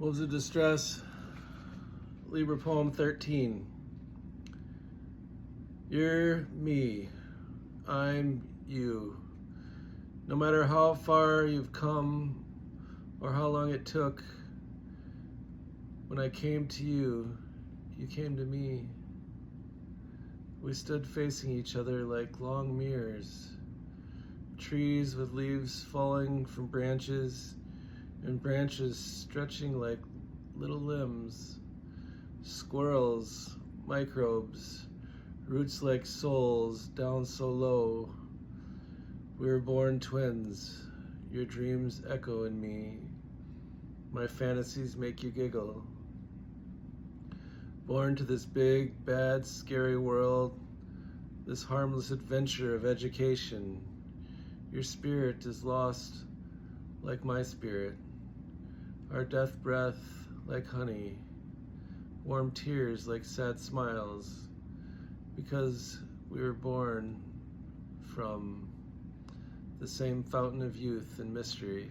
Wolves of Distress, Liber Poem 13. You're me, I'm you. No matter how far you've come or how long it took, when I came to you, you came to me. We stood facing each other like long mirrors, trees with leaves falling from branches and branches stretching like little limbs, squirrels, microbes, roots like souls down so low. We were born twins, your dreams echo in me, my fantasies make you giggle. Born to this big, bad, scary world, this harmless adventure of education, your spirit is lost like my spirit, our death breath like honey, warm tears like sad smiles, because we were born from the same fountain of youth and mystery.